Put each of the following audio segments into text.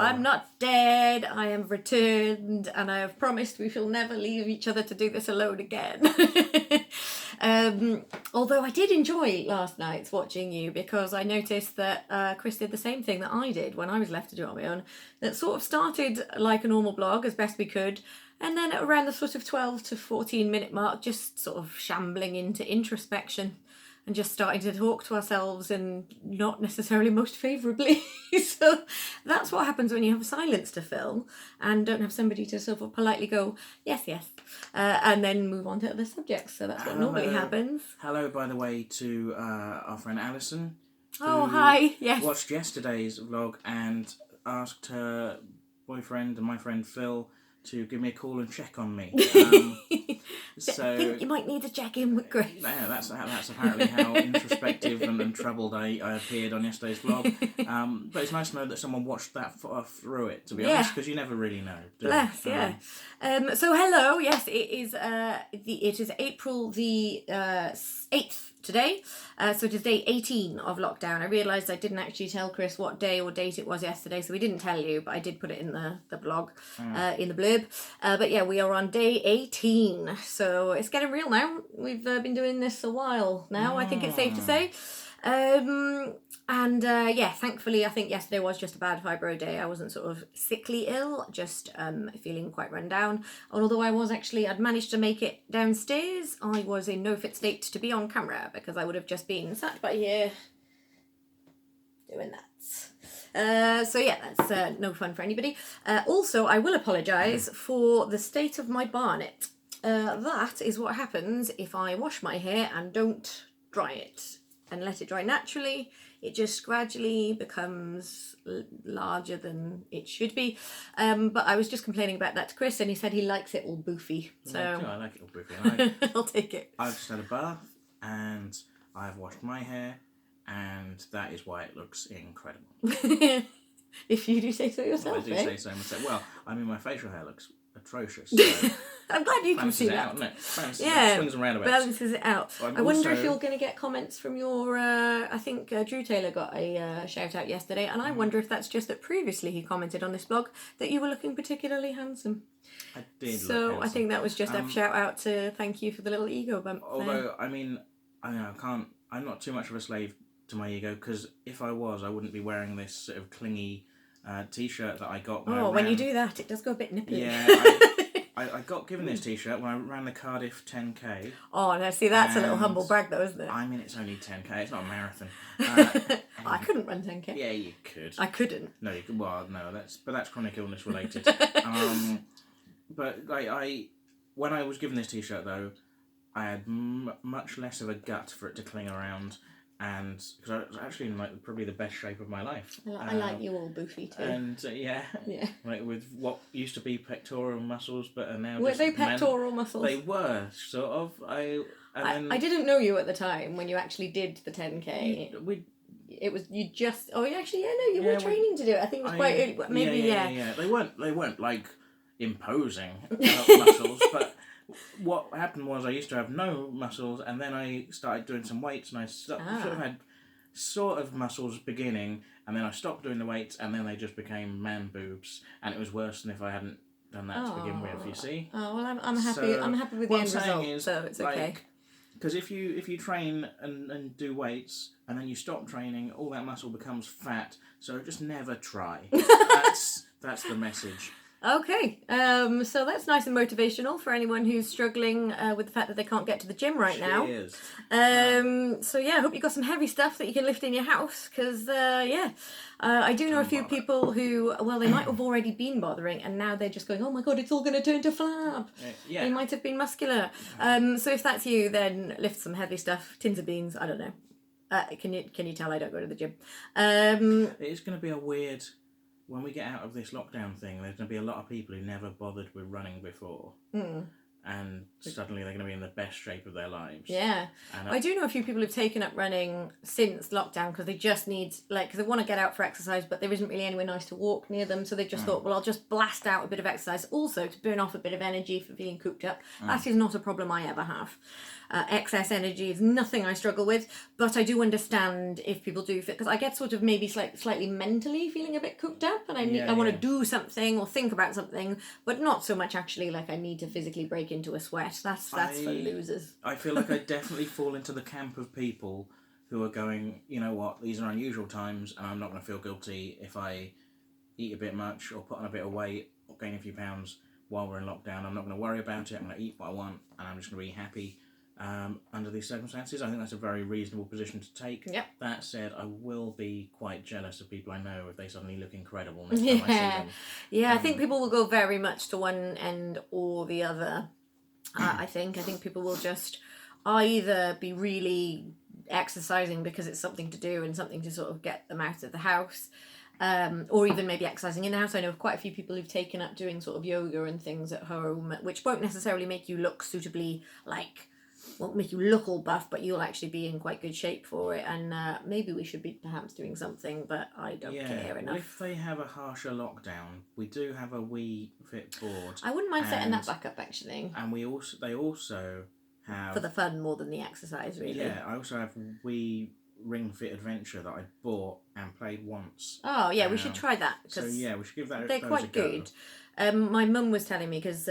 I'm not dead. I am returned, and I have promised we shall never leave each other to do this alone again. Although I did enjoy last night's watching you, because I noticed that Chris did the same thing that I did when I was left to do it on my own. That sort of started like a normal blog as best we could, and then at around the sort of 12 to 14 minute mark, just sort of shambling into introspection and just starting to talk to ourselves, and not necessarily most favourably. So that's what happens when you have silence to fill and don't have somebody to sort of politely go, yes, yes, and then move on to other subjects. So that's what normally happens. Hello, by the way, to our friend Alison. Oh, hi, yes. Watched yesterday's vlog and asked her boyfriend and my friend Phil to give me a call and check on me. So I think you might need to check in with Chris. Yeah, that's apparently how introspective and troubled I appeared on yesterday's vlog. But it's nice to know that someone watched that through it, to be honest, because you never really know. Bless, yeah. So hello, yes, it is April the 8th today. So it is day 18 of lockdown. I realised I didn't actually tell Chris what day or date it was yesterday, so we didn't tell you, but I did put it in the blog, in the blurb. But yeah, we are on day 18, so it's getting real now. We've been doing this a while now, I think it's safe to say. Yeah, thankfully, I think yesterday was just a bad fibro day. I wasn't sort of sickly ill, just feeling quite run down. And although I'd managed to make it downstairs, I was in no fit state to be on camera, because I would have just been sat by here doing that. So yeah, that's no fun for anybody. Also, I will apologise for the state of my barnet. That is what happens if I wash my hair and don't dry it and let it dry naturally. It just gradually becomes larger than it should be. But I was just complaining about that to Chris, and he said he likes it all boofy. So I like it all boofy. I'll take it. I've just had a bath and I've washed my hair, and that is why it looks incredible. If you do say so yourself, I do say so myself. Well, I mean, my facial hair looks atrocious. So I'm glad you can see that. Yeah, swings and roundabouts. Balances it out. I wonder if you're going to get comments from your. I think Drew Taylor got a shout out yesterday, and I wonder if that's just that previously he commented on this blog that you were looking particularly handsome. I did. So I think that was just a shout out to thank you for the little ego bump. Although I mean, I can't. I'm not too much of a slave to my ego, because if I was, I wouldn't be wearing this sort of clingy t-shirt that I got. When you do that, it does go a bit nipply. Yeah, I got given this t-shirt when I ran the Cardiff 10k. Oh, now see, that's a little humble brag though, isn't it? I mean, it's only 10k, it's not a marathon. I couldn't run 10k. Yeah, you could. I couldn't. No, you could. Well, no, that's chronic illness related. But like when I was given this t-shirt though, I had much less of a gut for it to cling around. And because I was actually in like probably the best shape of my life. I like you all boofy too. And yeah, like with what used to be pectoral muscles, but are now. Were they pectoral muscles? They were sort of. I didn't know you at the time when you actually did the 10k. It was you just. Oh, actually, yeah, no, you were training to do it. I think it was quite early. Maybe yeah. They weren't like imposing muscles, but. What happened was I used to have no muscles, and then I started doing some weights, and I sort of had sort of muscles beginning, and then I stopped doing the weights, and then they just became man boobs, and it was worse than if I hadn't done that to begin with. You see? Oh well, I'm happy. So, I'm happy with the end result, so it's okay. Because if you train and do weights, and then you stop training, all that muscle becomes fat. So just never try. That's the message. Okay, so that's nice and motivational for anyone who's struggling with the fact that they can't get to the gym right now. Cheers. So yeah, I hope you got some heavy stuff that you can lift in your house, because I do know a few people who, well, they might have already been bothering, and now they're just going, oh my god, it's all going to turn to flab. They might have been muscular. So if that's you, then lift some heavy stuff, tins of beans, I don't know. Can you tell I don't go to the gym? It's going to be a weird. When we get out of this lockdown thing, there's going to be a lot of people who never bothered with running before. and suddenly they're going to be in the best shape of their lives. Yeah. And I do know a few people who've taken up running since lockdown because they just need, like, because they want to get out for exercise, but there isn't really anywhere nice to walk near them. So they just thought, well, I'll just blast out a bit of exercise. Also, to burn off a bit of energy for feeling cooped up. That is not a problem I ever have. Excess energy is nothing I struggle with, but I do understand if people do fit, because I get sort of maybe slightly mentally feeling a bit cooped up, and I want to do something or think about something, but not so much actually like I need to physically break into a sweat. That's for losers. I feel like I definitely fall into the camp of people who are going, you know what, these are unusual times, and I'm not going to feel guilty if I eat a bit much or put on a bit of weight or gain a few pounds while we're in lockdown. I'm not going to worry about it. I'm going to eat what I want, and I'm just going to be happy. Under these circumstances, I think that's a very reasonable position to take. Yep. That said, I will be quite jealous of people I know if they suddenly look incredible next time I see them. Yeah, I think people will go very much to one end or the other. I think people will just either be really exercising because it's something to do and something to sort of get them out of the house, or even maybe exercising in the house. I know of quite a few people who've taken up doing sort of yoga and things at home, which won't necessarily make you look suitably won't make you look all buff, but you'll actually be in quite good shape for it. And maybe we should be perhaps doing something, but I don't care enough. Well, if they have a harsher lockdown, we do have a Wii Fit board. I wouldn't mind setting that back up, actually. And they also have... For the fun more than the exercise, really. Yeah, I also have Wii Ring Fit Adventure that I bought and played once. Oh, yeah, we should try that. So, yeah, we should give that they're quite good. My mum was telling me, because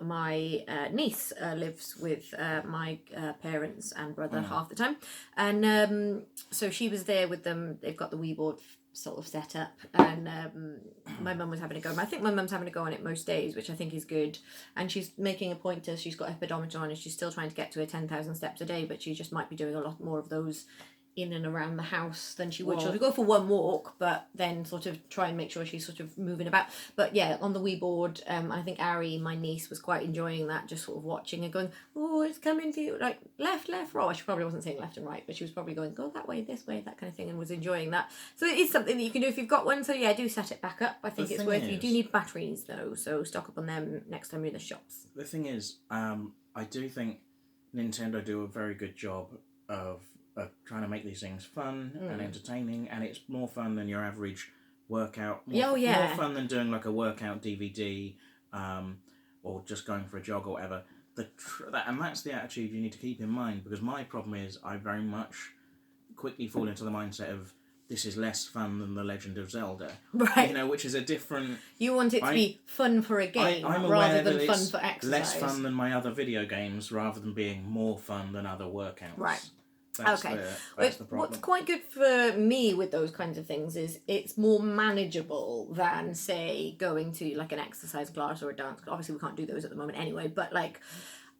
my niece lives with my parents and brother half the time, and so she was there with them. They've got the Wii board sort of set up, and my mum was having a go. I think my mum's having a go on it most days, which I think is good, and she's making a point to, she's got her pedometer on and she's still trying to get to her 10,000 steps a day, but she just might be doing a lot more of those in and around the house than she would. She'll go for one walk, but then sort of try and make sure she's sort of moving about. But yeah, on the Wii board, I think Ari, my niece, was quite enjoying that, just sort of watching and going, oh, it's coming to you, like left, right. Well, she probably wasn't saying left and right, but she was probably going, go that way, this way, that kind of thing, and was enjoying that. So it is something that you can do if you've got one. So yeah, do set it back up. I think it's worth it. You do need batteries though, so stock up on them next time you're in the shops. The thing is, I do think Nintendo do a very good job of trying to make these things fun and entertaining, and it's more fun than your average workout. More fun than doing like a workout DVD, or just going for a jog or whatever. And that's the attitude you need to keep in mind, because my problem is I very much quickly fall into the mindset of this is less fun than The Legend of Zelda. Right. You know, which is a different... You want it to be fun for a game rather than fun for exercise. Less fun than my other video games rather than being more fun than other workouts. Right. That's the problem. What's quite good for me with those kinds of things is it's more manageable than, say, going to like an exercise class or a dance. Obviously, we can't do those at the moment anyway, but like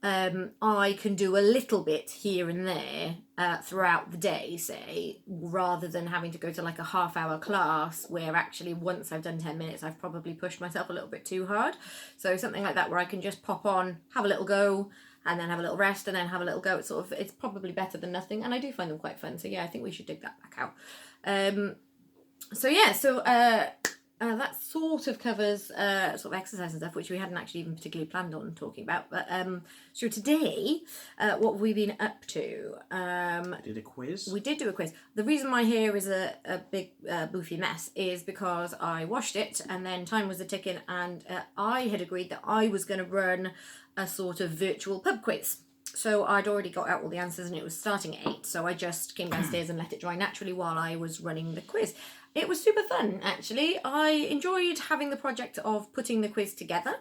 I can do a little bit here and there throughout the day, say, rather than having to go to like a half-hour class where actually once I've done 10 minutes, I've probably pushed myself a little bit too hard. So something like that where I can just pop on, have a little go, and then have a little rest, and then have a little go. It's probably better than nothing, and I do find them quite fun. So yeah, I think we should dig that back out. That sort of covers sort of exercise and stuff, which we hadn't actually even particularly planned on talking about. But so today, what have we been up to? Did a quiz. We did do a quiz. The reason my hair is a big boofy mess is because I washed it, and then time was a-ticking, and I had agreed that I was going to run a sort of virtual pub quiz. So I'd already got out all the answers, and it was starting at 8, so I just came downstairs and let it dry naturally while I was running the quiz. It was super fun, actually. I enjoyed having the project of putting the quiz together,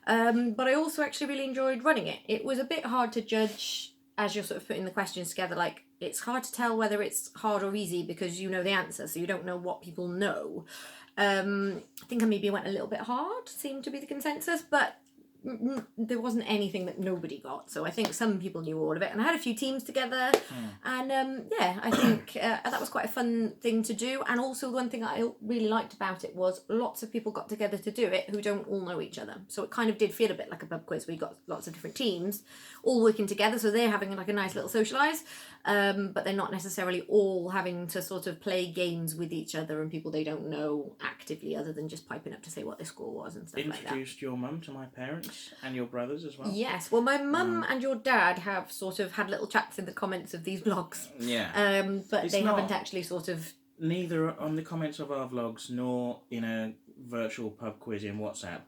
but I also actually really enjoyed running it. It was a bit hard to judge as you're sort of putting the questions together. Like, it's hard to tell whether it's hard or easy because you know the answer, so you don't know what people know. I think I maybe went a little bit hard, seemed to be the consensus, but there wasn't anything that nobody got, so I think some people knew all of it, and I had a few teams together, and I think that was quite a fun thing to do. And also the one thing I really liked about it was lots of people got together to do it who don't all know each other, so it kind of did feel a bit like a pub quiz. We got lots of different teams all working together, so they're having like a nice little socialise, but they're not necessarily all having to sort of play games with each other and people they don't know actively, other than just piping up to say what their score was and stuff like that. Introduced your mum to my parents And your brothers as well. Yes. Well, my mum and your dad have sort of had little chats in the comments of these vlogs. Yeah. But they haven't actually sort of... Neither on the comments of our vlogs nor in a virtual pub quiz in WhatsApp.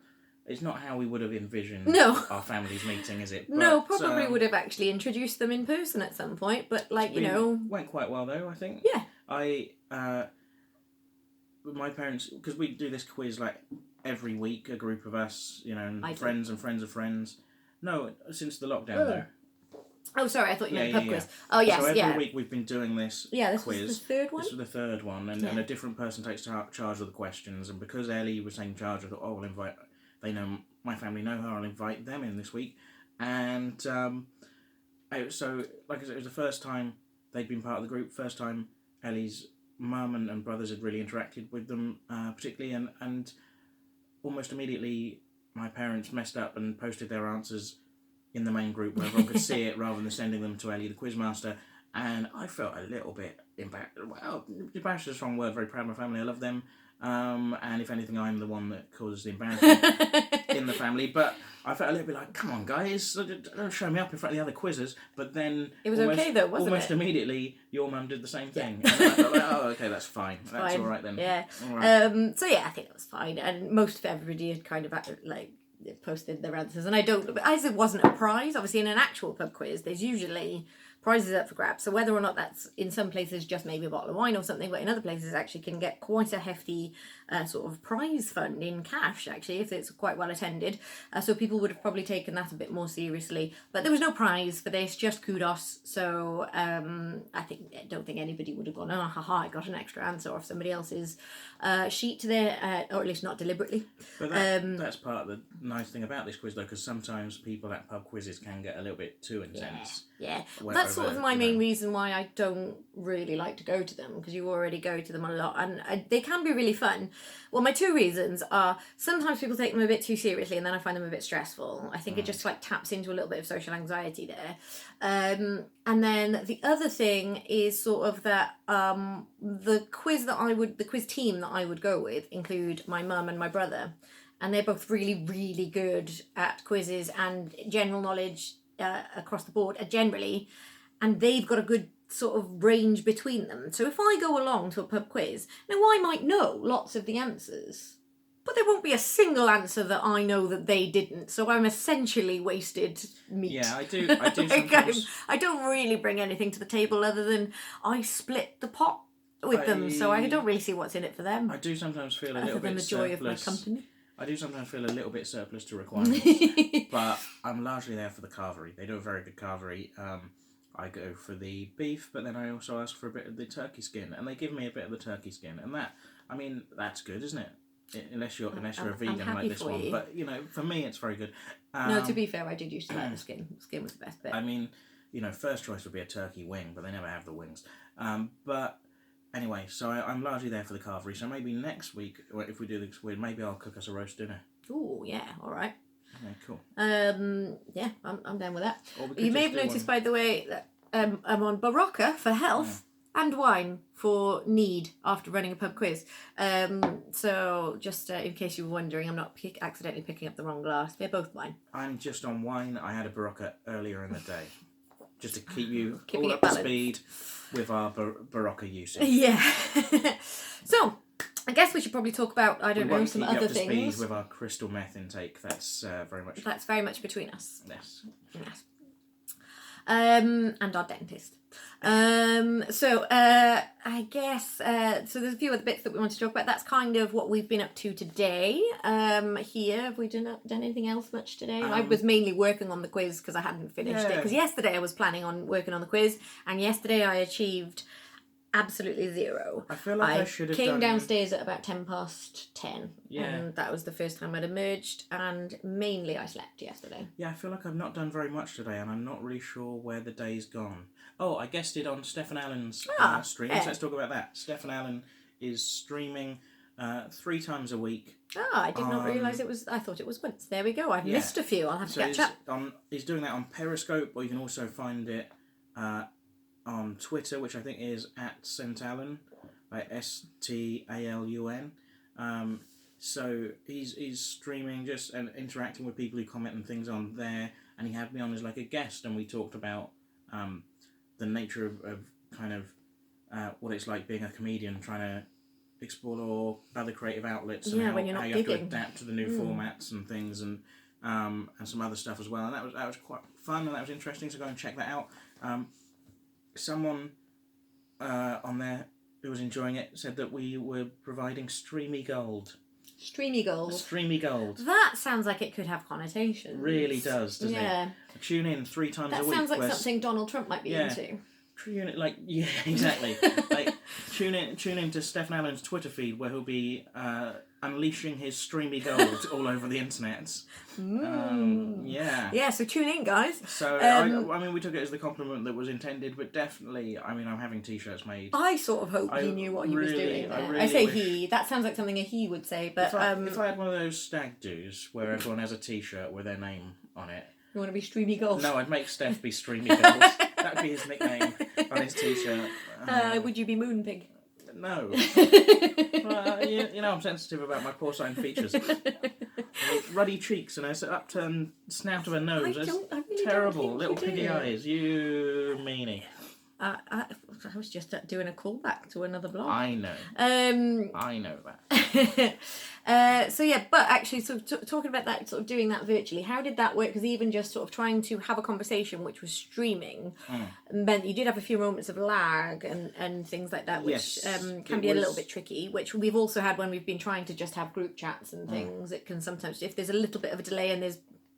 It's not how we would have envisioned our family's meeting, is it? But, no, probably would have actually introduced them in person at some point, but went quite well though, I think. Yeah. My parents, because we do this quiz like every week, a group of us, and friends and friends of friends. No, since the lockdown though. Oh, sorry, I thought you meant pub quiz. Oh, yes, so every week we've been doing this this quiz. Was the third one? This was the third one, and a different person takes charge of the questions, and because Ellie was taking charge, I thought, I'll invite... They know, my family know her, I'll invite them in this week. And so, like I said, it was the first time they'd been part of the group, first time Ellie's mum and brothers had really interacted with them, particularly, and almost immediately my parents messed up and posted their answers in the main group where everyone could see it rather than sending them to Ellie, the quizmaster, and I felt a little bit embarrassed. Well, embarrassed is a strong word, very proud of my family, I love them, and if anything, I'm the one that causes the embarrassment in the family, but I felt a little bit like, come on guys, don't show me up in front of the other quizzes. But then it was okay though, wasn't almost it? immediately your mum did the same thing. And I thought, oh, okay, that's fine. That's all right then. Yeah. Right. So yeah, I think it was fine, and most of everybody had kind of like posted their answers, and as it wasn't a prize, obviously in an actual pub quiz there's usually prizes up for grabs, so whether or not that's in some places just maybe a bottle of wine or something, but in other places actually can get quite a hefty sort of prize fund in cash actually if it's quite well attended, so people would have probably taken that a bit more seriously, but there was no prize for this, just kudos. So I don't think anybody would have gone, oh haha, I got an extra answer off somebody else's sheet there, or at least not deliberately. But that's part of the nice thing about this quiz though, because sometimes people at pub quizzes can get a little bit too intense. Yeah. That's sort of my main reason why I don't really like to go to them, because you already go to them a lot, and they can be really fun. Well, my two reasons are sometimes people take them a bit too seriously and then I find them a bit stressful. I think it just like taps into a little bit of social anxiety there. And then the other thing is sort of that the quiz team that I would go with include my mum and my brother, and they're both really, really good at quizzes and general knowledge across the board generally, and they've got a good sort of range between them. So if I go along to a pub quiz, now I might know lots of the answers, but there won't be a single answer that I know that they didn't, so I'm essentially wasted meat. Yeah, I do sometimes... I don't really bring anything to the table other than I split the pot with them, so I don't really see what's in it for them. I do sometimes feel a other little than bit the joy surplus. of my company. I do sometimes feel a little bit surplus to requirements, but I'm largely there for the carvery. They do a very good carvery. I go for the beef, but then I also ask for a bit of the turkey skin, and they give me a bit of the turkey skin, and that's good, isn't it? Unless you're a vegan like this one, but for me it's very good. No, to be fair, I did used to like the skin. The skin was the best bit. I mean, first choice would be a turkey wing, but they never have the wings. But anyway, so I'm largely there for the carvery. So maybe next week, if we do this weird, maybe I'll cook us a roast dinner. Oh yeah, all right. Yeah, cool. Yeah, I'm down with that. You may have noticed, by the way, that I'm on Barocca for health and wine for need after running a pub quiz. So just in case you were wondering, I'm not accidentally picking up the wrong glass. They're both wine. I'm just on wine. I had a Barocca earlier in the day, just to keep you Keeping all up to speed with our Barocca usage. Yeah. So I guess we should probably talk about, I don't know, some other up to things. Speed with our crystal meth intake. That's very much. That's very much between us. Yes. Yes. And our dentist. I guess so there's a few other bits that we want to talk about. That's kind of what we've been up to today. Here, have we done anything else much today? I was mainly working on the quiz because I hadn't finished it. Because yesterday I was planning on working on the quiz, and yesterday I achieved absolutely zero. I feel like I should have came downstairs at about 10:10. Yeah. And that was the first time I'd emerged, and mainly I slept yesterday. Yeah, I feel like I've not done very much today, and I'm not really sure where the day's gone. Oh, I guessed it on Stefan Allen's streams. Yeah. Let's talk about that. Stefan Allen is streaming 3 times a week. I did not realise it was... I thought it was once. There we go. I've missed a few. I'll have to catch up. He's doing that on Periscope, or you can also find it on Twitter, which I think is @StAlun, like STALUN. So he's streaming just and interacting with people who comment and things on there, and he had me on as like a guest, and we talked about the nature of kind of what it's like being a comedian, trying to explore other creative outlets, and when you're not how you have to gigging. adapt to the new formats and things, and some other stuff as well. And that was quite fun, and that was interesting. So go and check that out. Someone on there who was enjoying it said that we were providing streamy gold. Streamy gold. Streamy gold. That sounds like it could have connotations. Really does, doesn't it? Tune in 3 times a week. That sounds like something Donald Trump might be into. Tune in, exactly. Tune in to Stephen Allen's Twitter feed, where he'll be unleashing his streamy gold all over the internet. So tune in, guys. So I mean, we took it as the compliment that was intended, but definitely, I mean, I'm having t-shirts made. I sort of hope he knew what he was doing there. I say he. That sounds like something a he would say, but if I had one of those stag do's where everyone has a t-shirt with their name on it. You want to be streamy gold? No, I'd make Steph be streamy gold. That'd be his nickname on his t-shirt. Would you be Moonpig? No. You know I'm sensitive about my porcine features. Ruddy cheeks and an upturned snout of a nose. I really terrible. don't think Little you piggy do. eyes. You meanie. I was just doing a callback to another blog. I know. I know that. But actually, talking about that, sort of doing that virtually, how did that work? Because even just sort of trying to have a conversation, which was streaming, meant you did have a few moments of lag and things like that, which can be a little bit tricky, which we've also had when we've been trying to just have group chats and things. It can sometimes, if there's a little bit of a delay and there's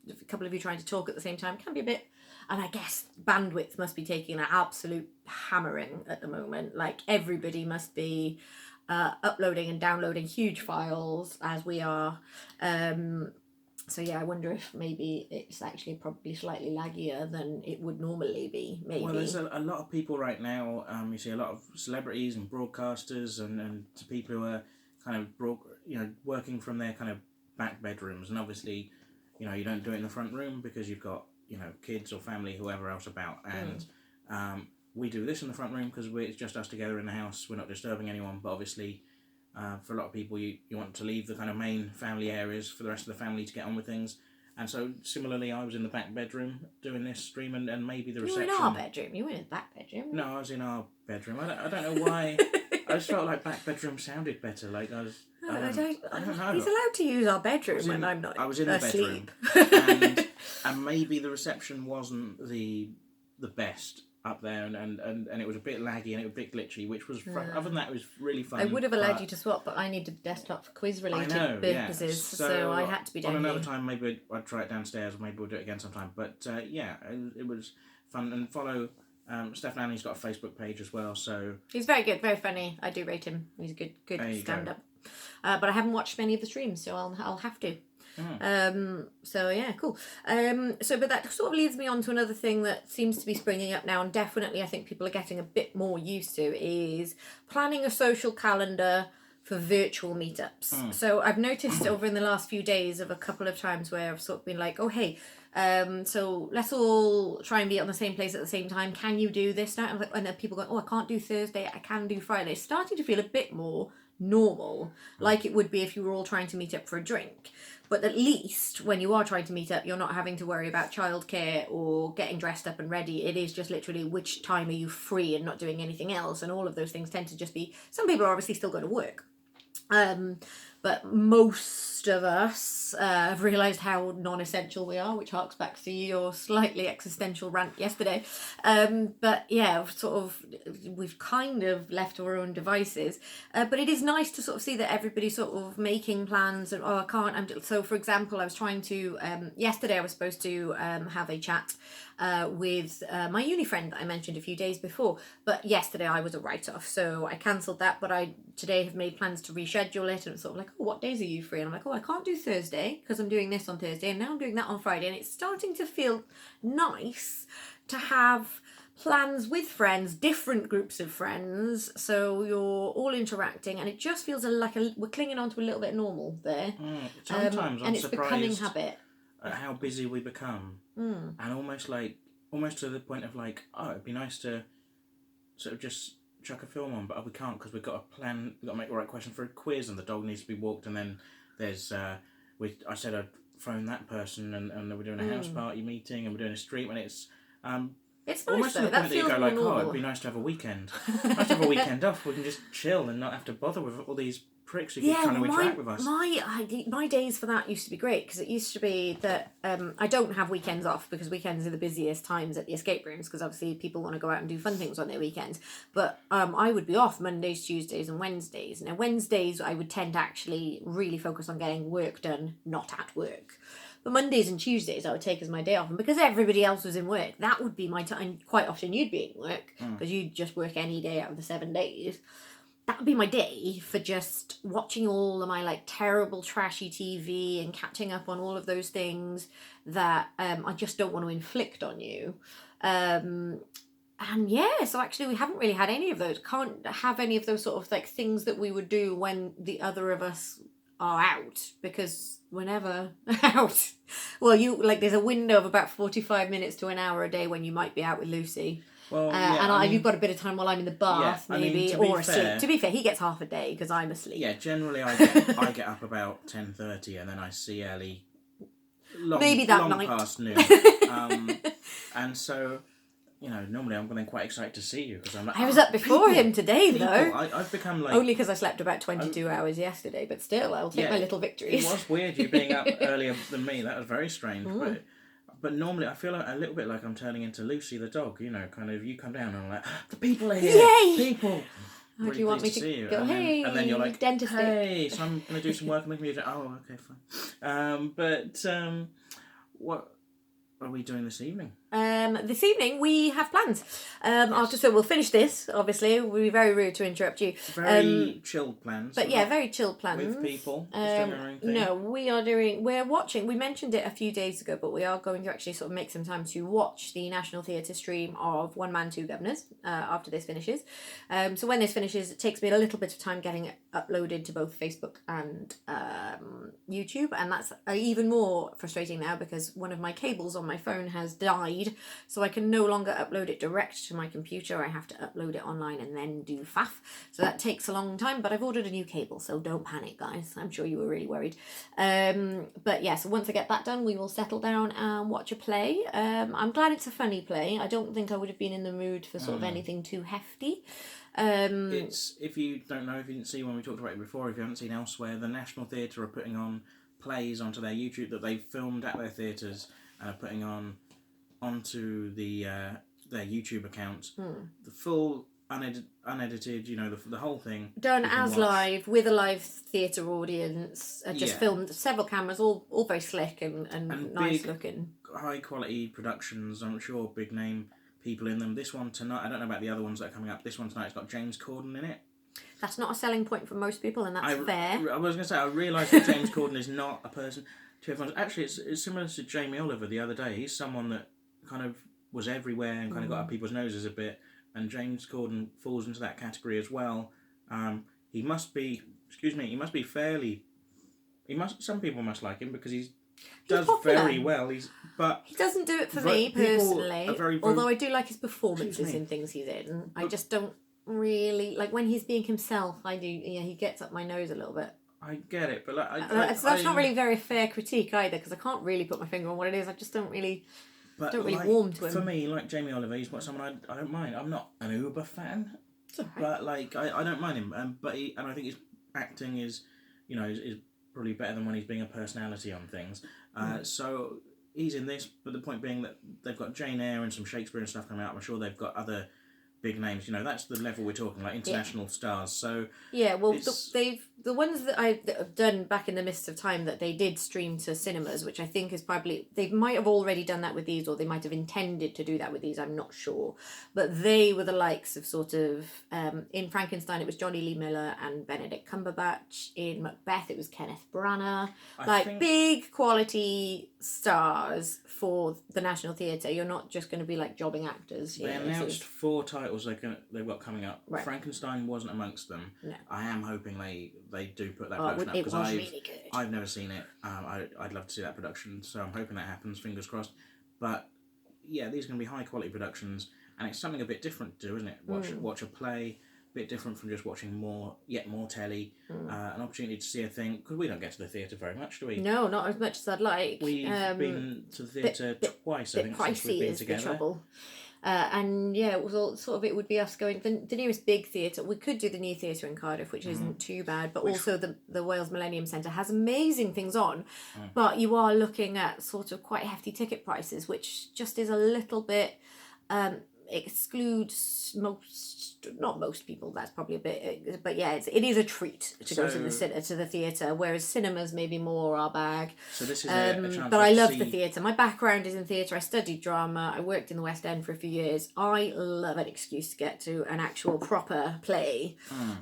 a couple of you trying to talk at the same time, it can be a bit... And I guess bandwidth must be taking an absolute hammering at the moment. Like, everybody must be uploading and downloading huge files, as we are. I wonder if maybe it's actually probably slightly laggier than it would normally be, maybe. Well, there's a lot of people right now, you see a lot of celebrities and broadcasters and people who are kind of working from their kind of back bedrooms. And obviously, you don't do it in the front room because you've got... kids or family, whoever else about, and we do this in the front room because it's just us together in the house. We're not disturbing anyone, but obviously for a lot of people you want to leave the kind of main family areas for the rest of the family to get on with things. And so similarly, I was in the back bedroom doing this stream, and maybe the reception... You were in our bedroom? You were in the back bedroom? No, I was in our bedroom. I don't know why. I just felt like back bedroom sounded better. Like I was... I don't know. He's allowed to use our bedroom when I'm not asleep. I was in the bedroom. and maybe the reception wasn't the best up there, and it was a bit laggy and it was a bit glitchy, which was other than that, it was really fun. I would have allowed you to swap, but I needed the desktop for quiz related purposes, so I had to be down on here. another time. Maybe I'd try it downstairs, or maybe we'll do it again sometime. But it was fun. And follow Stephen Allen's got a Facebook page as well, so he's very good, very funny. I do rate him. He's a good stand up. But I haven't watched many of the streams, so I'll have to. Cool. But that sort of leads me on to another thing that seems to be springing up now, and definitely I think people are getting a bit more used to, is planning a social calendar for virtual meetups. So I've noticed over in the last few days of a couple of times where I've sort of been like, oh hey, so let's all try and be on the same place at the same time. Can you do this now? And then people go, oh, I can't do Thursday, I can do Friday. It's starting to feel a bit more normal, like it would be if you were all trying to meet up for a drink. But at least when you are trying to meet up, you're not having to worry about childcare or getting dressed up and ready. It is just literally which time are you free and not doing anything else. And all of those things tend to just be... Some people are obviously still going to work. But most of us have realised how non-essential we are, which harks back to your slightly existential rant yesterday. But yeah, we've kind of left to our own devices. But it is nice to sort of see that everybody's sort of making plans and, I can't. So for example, I was trying to, yesterday I was supposed to have a chat with my uni friend that I mentioned a few days before, but yesterday I was a write-off, so I cancelled that. But I today have made plans to reschedule it, and it's sort of like, oh, what days are you free? And I'm like, oh, I can't do Thursday because I'm doing this on Thursday, and now I'm doing that on Friday, and it's starting to feel nice to have plans with friends, different groups of friends, so you're all interacting, and it just feels like we're clinging on to a little bit normal there. Sometimes and it's becoming habit. At how busy we become, and almost to the point of like, oh, it'd be nice to sort of just chuck a film on, but we can't because we've got to plan. We've got to make the right question for a quiz, and the dog needs to be walked, and then There's I said I'd phone that person, and we're doing a house party meeting, and we're doing a stream, and it's It's nice almost to though. the That point that you feels go more like, oh, normal. it'd be nice to have a weekend. Nice to have a weekend off. We can just chill and not have to bother with all these pricks who keep trying to interact with us. My days for that used to be great because it used to be that I don't have weekends off because weekends are the busiest times at the escape rooms because obviously people want to go out and do fun things on their weekends. But I would be off Mondays, Tuesdays, and Wednesdays. Now Wednesdays I would tend to actually really focus on getting work done, not at work. But Mondays and Tuesdays I would take as my day off, and because everybody else was in work, that would be my time. Quite often you'd be in work because you'd just work any day out of the 7 days. That would be my day for just watching all of my like terrible trashy TV and catching up on all of those things that I just don't want to inflict on you. And yeah, so actually we haven't really had any of those. Can't have any of those sort of like things that we would do when the other of us are out, because we're never out. Well, there's a window of about 45 minutes to an hour a day when you might be out with Lucy. Well, you've got a bit of time while I'm in the bath, maybe, or asleep. To be fair, he gets half a day because I'm asleep. Yeah, generally I get up about 10:30 and then I see Ellie long past noon. And so, normally I'm going quite excited to see you because I'm like, I was up before him today, people. though. I've become like... Only because I slept about 22 hours yesterday, but still, I'll take my little victories. It was weird you being up earlier than me. That was very strange. But normally I feel a little bit like I'm turning into Lucy the dog, kind of, you come down and I'm like, the people are here, yay! People. How really do you want me to see you. go, hey, and then you're like, dentist hey, so I'm going to do some work and make music. Oh, okay, fine. What are we doing this evening? This evening we have plans. So we'll finish this, obviously. It would be very rude to interrupt you. Very chilled plans. But yeah, very chilled plans. With people. Just doing our own thing. No, we're watching. We mentioned it a few days ago, but we are going to actually sort of make some time to watch the National Theatre stream of One Man, Two Governors after this finishes. So when this finishes, it takes me a little bit of time getting it uploaded to both Facebook and YouTube, and that's even more frustrating now because one of my cables on my phone has died, so I can no longer upload it direct to my computer. I have to upload it online and then do faff. So that takes a long time, but I've ordered a new cable, so don't panic, guys. I'm sure you were really worried. But yeah, so once I get that done, we will settle down and watch a play. I'm glad it's a funny play. I don't think I would have been in the mood for sort of anything too hefty. It's, if you don't know, if you didn't see when we talked about it before, if you haven't seen elsewhere, the National Theatre are putting on plays onto their YouTube that they've filmed at their theatres and are putting onto their YouTube accounts. The full unedited, the whole thing. Done as live, with a live theatre audience, just filmed several cameras, all very slick and nice looking. High quality productions, I'm sure big name people in them. This one tonight, I don't know about the other ones that are coming up, this one tonight's got James Corden in it. That's not a selling point for most people, and that's fair. I was going to say, I realise that James Corden is not a person to everyone. Actually, it's similar to Jamie Oliver the other day. He's someone that kind of was everywhere and kind of got up people's noses a bit, and James Corden falls into that category as well. He must be fairly... Some people must like him because he does popular. Very well. He doesn't do it for me personally, although I do like his performances in things he's in. I just don't really like when he's being himself. I do. Yeah, he gets up my nose a little bit. I get it, but that's not really very fair critique either, because I can't really put my finger on what it is. I just don't really warm to him. For me, like Jamie Oliver, he's someone I don't mind. I'm not an uber fan, but like I don't mind him. And I think his acting is probably better than when he's being a personality on things. So he's in this, but the point being that they've got Jane Eyre and some Shakespeare and stuff coming out. I'm sure they've got other big names. That's the level we're talking, like international stars. So yeah, well, the ones that I've done back in the midst of time that they did stream to cinemas, which I think is probably, they might have already done that with these, or they might have intended to do that with these, I'm not sure, but they were the likes of sort of in Frankenstein it was Johnny Lee Miller and Benedict Cumberbatch. In Macbeth it was Kenneth Branagh. Big quality stars for the National Theatre. You're not just going to be like jobbing actors. They announced 4 titles they've got coming up. Right. Frankenstein wasn't amongst them. No. I am hoping they do put that production up, because I've never seen it. I'd love to see that production, so I'm hoping that happens, fingers crossed. But yeah, these are going to be high quality productions, and it's something a bit different to do, isn't it? Watch a play bit different from just watching more telly. An opportunity to see a thing, because we don't get to the theatre very much, do we? No, not as much as I'd like. We've been to the theatre twice, I think, since we've been together. The trouble. And yeah, it was all sort of, it would be us going the nearest big theatre. We could do the new theatre in Cardiff, which isn't too bad, but also the Wales Millennium Centre has amazing things on, but you are looking at sort of quite hefty ticket prices, which just is a little bit excludes not most people, that's probably a bit, but yeah, it is a treat to go to the theatre, whereas cinemas maybe more our bag. So this is a chance. But I love the theatre. My background is in theatre. I studied drama. I worked in the West End for a few years. I love an excuse to get to an actual proper play.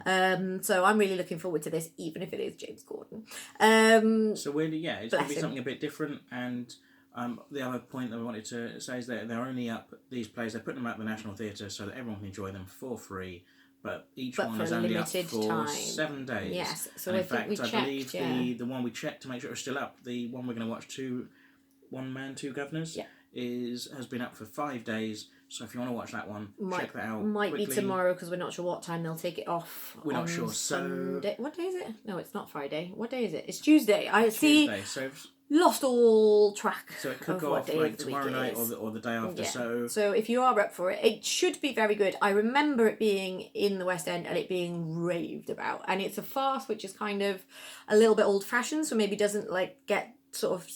So I'm really looking forward to this, even if it is James Corden. So weirdly, yeah, it's going to be something a bit different. And the other point that I wanted to say is that they're only up, these plays, they're putting them at the National Theatre so that everyone can enjoy them for free. But each one is only up for 7 days. Yes, so and I in think fact, we checked, I believe the one we checked to make sure it was still up, the one we're going to watch, One Man, Two Governors, has been up for 5 days. So if you want to watch that one, check that out. Might be tomorrow, because we're not sure what time they'll take it off. We're not sure. Sunday. What day is it? No, it's not Friday. What day is it? It's Tuesday. Tuesday. So lost all track. So it could go off like tomorrow night or the day after. Yeah. So if you are up for it, it should be very good. I remember it being in the West End and it being raved about. And it's a farce which is kind of a little bit old fashioned, so maybe doesn't get sort of,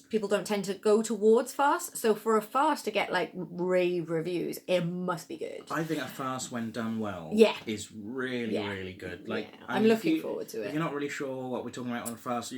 people don't tend to go towards farce. So for a farce to get rave reviews, it must be good. I think a farce, when done well, is really, really good. I'm looking forward to it. If you're not really sure what we're talking about on a farce,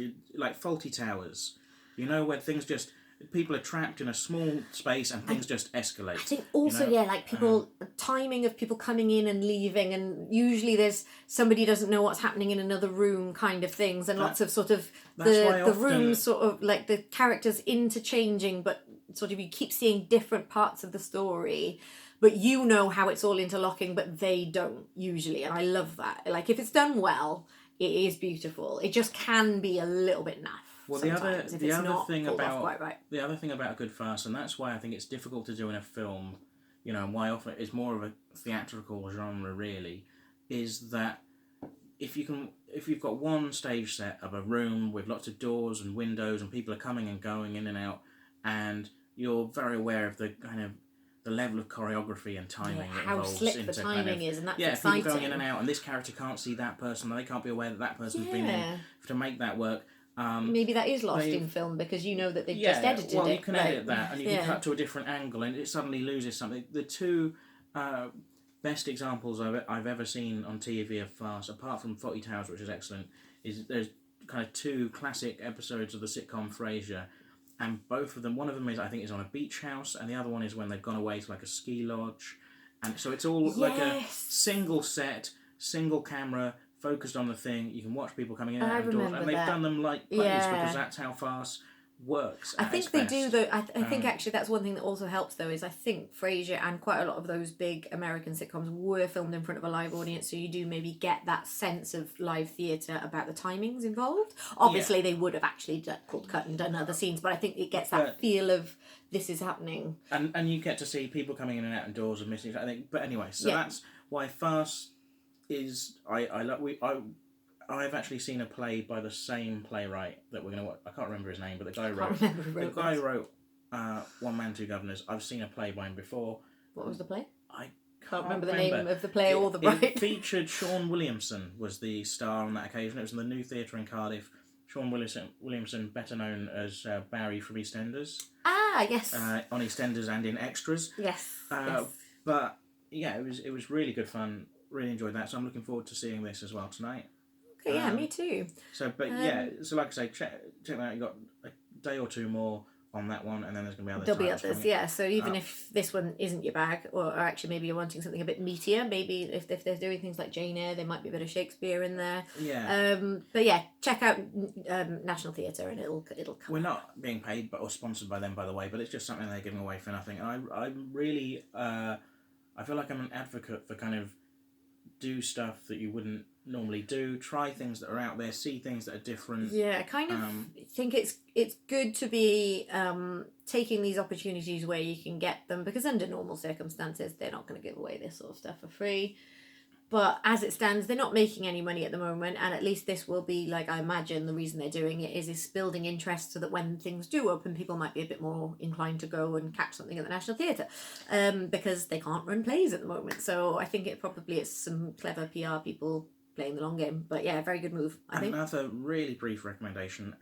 Faulty Towers. You know, where things just, people are trapped in a small space and things just escalate. I think also, people, timing of people coming in and leaving, and usually there's somebody doesn't know what's happening in another room kind of things, and lots of sort of the rooms sort of the characters interchanging, but sort of you keep seeing different parts of the story, but you know how it's all interlocking, but they don't usually, and I love that. If it's done well, it is beautiful. It just can be a little bit naff. Well, the other thing about a good farce, and that's why I think it's difficult to do in a film, and why often it's more of a theatrical genre really, is that if you've got one stage set of a room with lots of doors and windows and people are coming and going in and out, and you're very aware of the kind of the level of choreography and timing that how involves slick the timing is, and that's exciting. People going in and out, and this character can't see that person, and they can't be aware that person's been in to make that work. Maybe that is lost in film because you know that they've just edited it. Well, you can edit that and you can cut to a different angle and it suddenly loses something. The two best examples of it I've ever seen on TV of farce, apart from Fawlty Towers, which is excellent, is there's kind of two classic episodes of the sitcom Frasier, and both of them, one of them is on a beach house, and the other one is when they've gone away to a ski lodge, and so it's all like a single set, single camera, focused on the thing. You can watch people coming in and out of doors, and they've done them like plays because that's how farce works. I think they do though. I think actually that's one thing that also helps though, is I think Frasier and quite a lot of those big American sitcoms were filmed in front of a live audience, so you do maybe get that sense of live theatre about the timings involved. Obviously they would have actually pulled cut and done other scenes, but I think it gets that feel of this is happening. And you get to see people coming in and out of doors and missing. I think, but anyway, so that's why farce is I've actually seen a play by the same playwright that we're going to watch. I can't remember his name, but the guy wrote One Man, Two Governors. I've seen a play by him before. What was the play? I can't remember the name of the play or the writer. It featured Sean Williamson was the star on that occasion. It was in the New Theatre in Cardiff. Sean Williamson, better known as Barry from EastEnders. Ah, yes. On EastEnders and in Extras. Yes. But yeah, it was really good fun. Really enjoyed that, so I'm looking forward to seeing this as well tonight. Okay, yeah, me too. So, but so like I say, check that out. You've got a day or two more on that one, and then there's going to be others. There'll be others, yeah. So even if this one isn't your bag, or actually maybe you're wanting something a bit meatier, maybe if they're doing things like Jane Eyre, there might be a bit of Shakespeare in there. Yeah. But yeah, check out National Theatre, and it'll come. We're not being paid or sponsored by them, by the way, but it's just something they're giving away for nothing. And I'm really, I feel like I'm an advocate for kind of do stuff that you wouldn't normally do, try things that are out there, see things that are different. Yeah, I kind of think it's good to be taking these opportunities where you can get them, because under normal circumstances they're not going to give away this sort of stuff for free. But as it stands, they're not making any money at the moment, and at least this will be, like, I imagine the reason they're doing it is building interest so that when things do open, people might be a bit more inclined to go and catch something at the National Theatre, because they can't run plays at the moment. So I think it probably is some clever PR people playing the long game. But yeah, very good move, I think. Another really brief recommendation,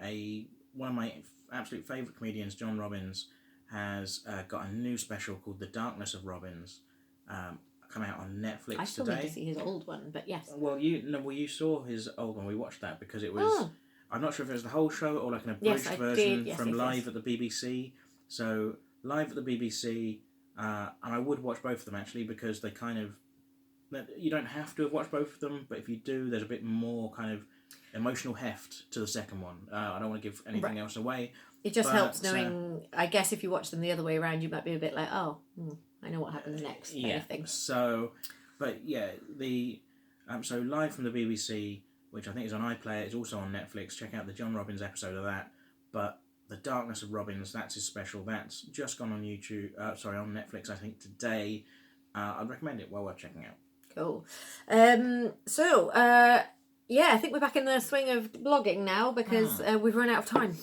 one of my absolute favourite comedians, John Robbins, has got a new special called The Darkness of Robbins, come out on Netflix I still today. need to see his old one, but yes. Well, you saw his old one. We watched that because it was. I'm not sure if it was the whole show or like an abridged version from live at the BBC. So live at the BBC, and I would watch both of them actually because they kind of. You don't have to have watched both of them, but if you do, there's a bit more kind of emotional heft to the second one. I don't want to give anything else away. It just helps knowing. I guess if you watch them the other way around, you might be a bit like, oh. I know what happens next. Yeah. So, but yeah, so live from the BBC, which I think is on iPlayer, is also on Netflix. Check out the John Robbins episode of that. But The Darkness of Robbins, that's his special. That's just gone on YouTube. On Netflix, I think today. I'd recommend it. Well worth checking out. Cool. Yeah, I think we're back in the swing of blogging now because we've run out of time.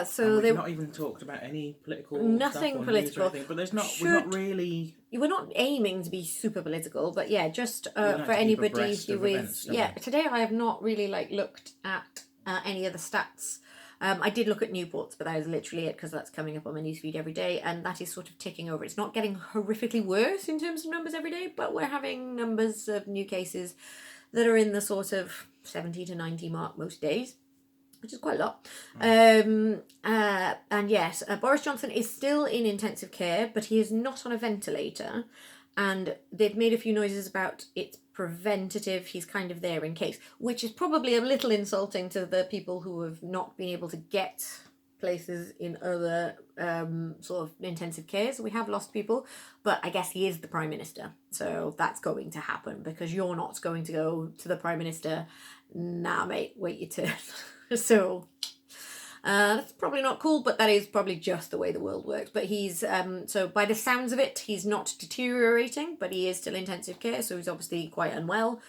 So we've not even talked about any political nothing stuff or political. News or anything, but we're not really. We're not aiming to be super political, but yeah, just for like anybody who is. Today I have not really looked at any of the stats. I did look at Newport's, but that is literally it because that's coming up on my newsfeed every day, and that is sort of ticking over. It's not getting horrifically worse in terms of numbers every day, but we're having numbers of new cases that are in the sort of 70 to 90 mark most days, which is quite a lot. And yes, Boris Johnson is still in intensive care, but he is not on a ventilator. And they've made a few noises about it's preventative. He's kind of there in case, which is probably a little insulting to the people who have not been able to get places in other sort of intensive care. So we have lost people, but I guess he is the Prime Minister. So that's going to happen because you're not going to go to the Prime Minister. Nah, mate, wait your turn. So that's probably not cool, but that is probably just the way the world works. But he's, so by the sounds of it, he's not deteriorating, but he is still intensive care, so he's obviously quite unwell.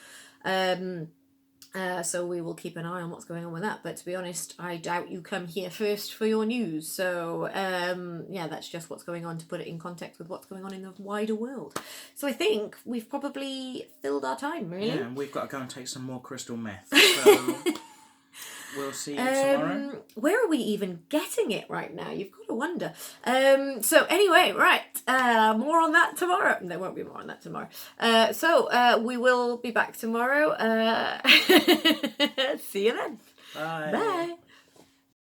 So we will keep an eye on what's going on with that. But to be honest, I doubt you come here first for your news. So, yeah, that's just what's going on to put it in context with what's going on in the wider world. So I think we've probably filled our time, really. Yeah, and we've got to go and take some more crystal meth. So we'll see you tomorrow. Where are we even getting it right now? You've got to wonder. So anyway, right. More on that tomorrow. There won't be more on that tomorrow. So we will be back tomorrow. See you then. Bye. Bye.